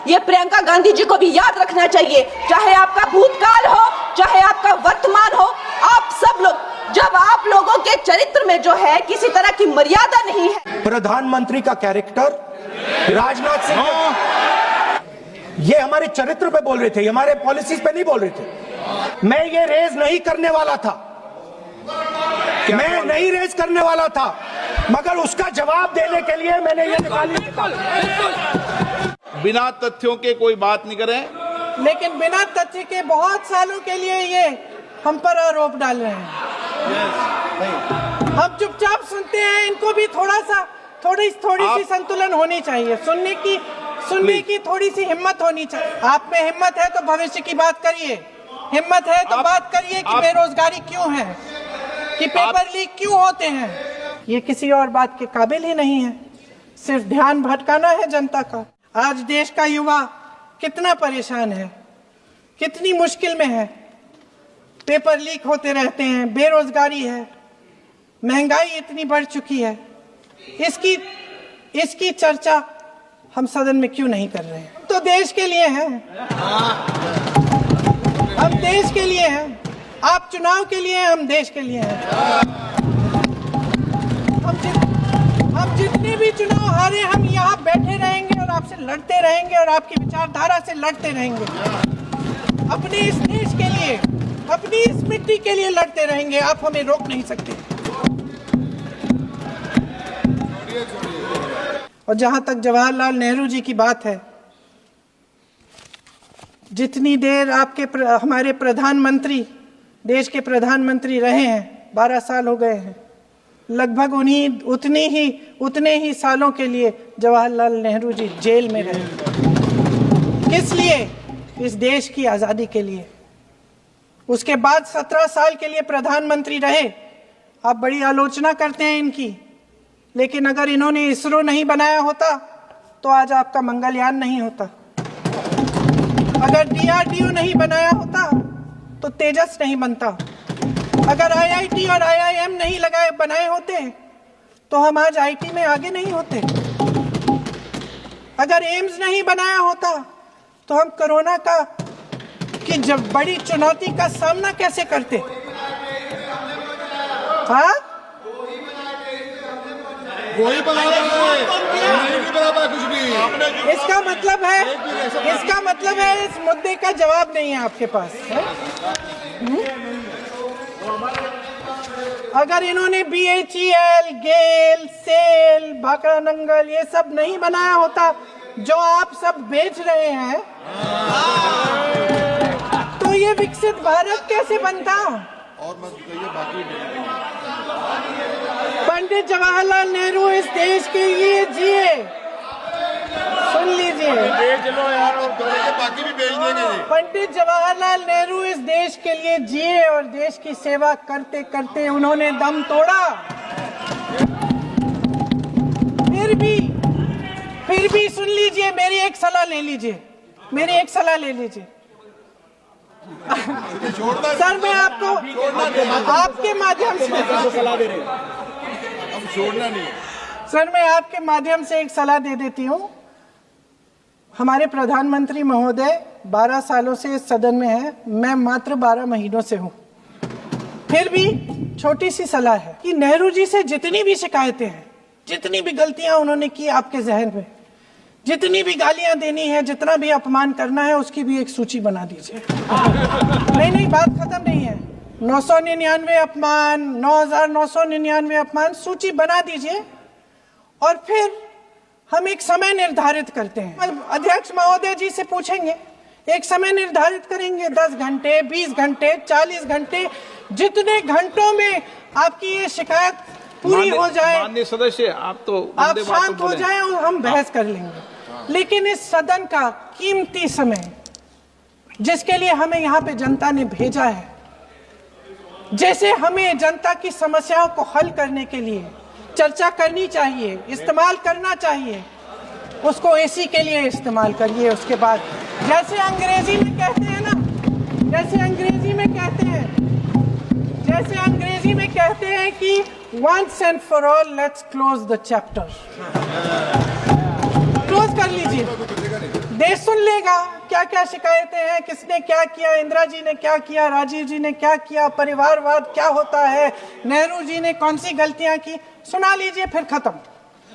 ये प्रियंका गांधी जी को भी याद रखना चाहिए। चाहे आपका भूतकाल हो, चाहे आपका वर्तमान हो, आप सब लोग, जब आप लोगों के चरित्र में जो है किसी तरह की मर्यादा नहीं है। प्रधानमंत्री का कैरेक्टर, राजनाथ सिंह, ये हमारे चरित्र पे बोल रहे थे, हमारे पॉलिसीज पे नहीं बोल रहे थे। मैं ये रेज नहीं करने वाला था, मैं नहीं रेज करने वाला था, मगर उसका जवाब देने के लिए मैंने ये निकाली। बिना तथ्यों के कोई बात नहीं करें। लेकिन बिना तथ्य के बहुत सालों के लिए ये हम पर आरोप डाल रहे हैं। हम चुपचाप सुनते हैं, इनको भी थोड़ी सी संतुलन होनी चाहिए। सुनने की थोड़ी सी हिम्मत होनी चाहिए। आप में हिम्मत है तो भविष्य की बात करिए, हिम्मत है तो बात करिए कि बेरोजगारी क्यों है, कि पेपर लीक क्यों होते हैं। ये किसी और बात के काबिल ही नहीं है, सिर्फ ध्यान भटकाना है जनता का। आज देश का युवा कितना परेशान है, कितनी मुश्किल में है। पेपर लीक होते रहते हैं, बेरोजगारी है, महंगाई इतनी बढ़ चुकी है। इसकी चर्चा हम सदन में क्यों नहीं कर रहे हैं? तो देश के लिए हैं, हम देश के लिए हैं। आप चुनाव के लिए, हम देश के लिए हैं। हम जितने भी चुनाव हारे, हम यहाँ बैठे रहेंगे और आपसे लड़ते रहेंगे और आपकी विचारधारा से लड़ते रहेंगे। अपने इस देश के लिए, अपनी इस मिट्टी के लिए लड़ते रहेंगे। आप हमें रोक नहीं सकते। और जहां तक जवाहरलाल नेहरू जी की बात है, जितनी देर हमारे प्रधानमंत्री, देश के प्रधानमंत्री रहे हैं, 12 साल हो गए हैं, लगभग उतने ही सालों के लिए जवाहरलाल नेहरू जी जेल में रहे। किस लिए? इस देश की आजादी के लिए। उसके बाद 17 साल के लिए प्रधानमंत्री रहे। आप बड़ी आलोचना करते हैं इनकी, लेकिन अगर इन्होंने इसरो नहीं बनाया होता तो आज आपका मंगलयान नहीं होता। अगर DRDO नहीं बनाया होता तो तेजस नहीं बनता। अगर IIT और IIM नहीं बनाए होते तो हम आज IT में आगे नहीं होते। अगर एम्स नहीं बनाया होता तो हम कोरोना की जब बड़ी चुनौती का सामना कैसे करते? हाँ, वही बना कुछ भी। इसका मतलब है इस मुद्दे का जवाब नहीं है आपके पास है? अगर इन्होंने BHEL, गेल, सेल, भाखड़ा नंगल ये सब नहीं बनाया होता जो आप सब बेच रहे हैं, तो ये विकसित भारत कैसे बनता? और मत कहिए बाकी। पंडित जवाहरलाल नेहरू इस देश के लिए जिए। सुन लीजिए, बेच लो यार, बाकी भी बेच देंगे। पंडित जवाहरलाल नेहरू इस देश के लिए जिए और देश की सेवा करते करते उन्होंने दम तोड़ा। फिर भी सुन लीजिए, मेरी एक सलाह ले लीजिए। सर, मैं आपको आपके माध्यम से सलाह दे रहे हैं। हम छोड़ना नहीं। सर, मैं आपके माध्यम से एक सलाह दे देती हूँ। हमारे प्रधानमंत्री महोदय 12 सालों से इस सदन में हैं, मैं मात्र 12 महीनों से हूँ। फिर भी छोटी सी सलाह है कि नेहरू जी से जितनी भी शिकायतें हैं, जितनी भी गलतियां उन्होंने की आपके जहन में, जितनी भी गालियां देनी है, जितना भी अपमान करना है, उसकी भी एक सूची बना दीजिए। नहीं, बात खत्म नहीं है। 999 अपमान, 9,999 अपमान, सूची बना दीजिए और फिर हम एक समय निर्धारित करते हैं। अध्यक्ष महोदय जी से पूछेंगे, एक समय निर्धारित करेंगे, 10 घंटे, 20 घंटे, 40 घंटे, जितने घंटों में आपकी ये शिकायत पूरी हो जाए, माननीय सदस्य, आप शांत हो जाए और हम बहस कर लेंगे। लेकिन इस सदन का कीमती समय, जिसके लिए हमें यहाँ पे जनता ने भेजा है, जैसे हमें जनता की समस्याओं को हल करने के लिए चर्चा करनी चाहिए, इस्तेमाल करना चाहिए, उसको इसी के लिए इस्तेमाल करिए। उसके बाद जैसे अंग्रेजी में कहते हैं कि once and for all let's close the chapter। Close कर लीजिए। देश सुन लेगा क्या क्या शिकायतें हैं, किसने क्या किया, इंदिरा जी ने क्या किया, राजीव जी ने क्या किया, परिवारवाद क्या होता है, नेहरू जी ने कौन सी गलतियां की, सुना लीजिए, फिर खत्म।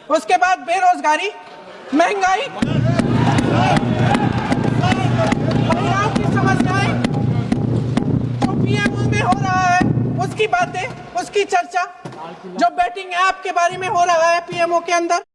उसके बाद बेरोजगारी, महंगाई, महिलाओं की समस्याएं, जो पीएमओ में हो रहा है उसकी बातें, उसकी चर्चा, जो बैटिंग ऐप के बारे में हो रहा है पीएमओ के अंदर।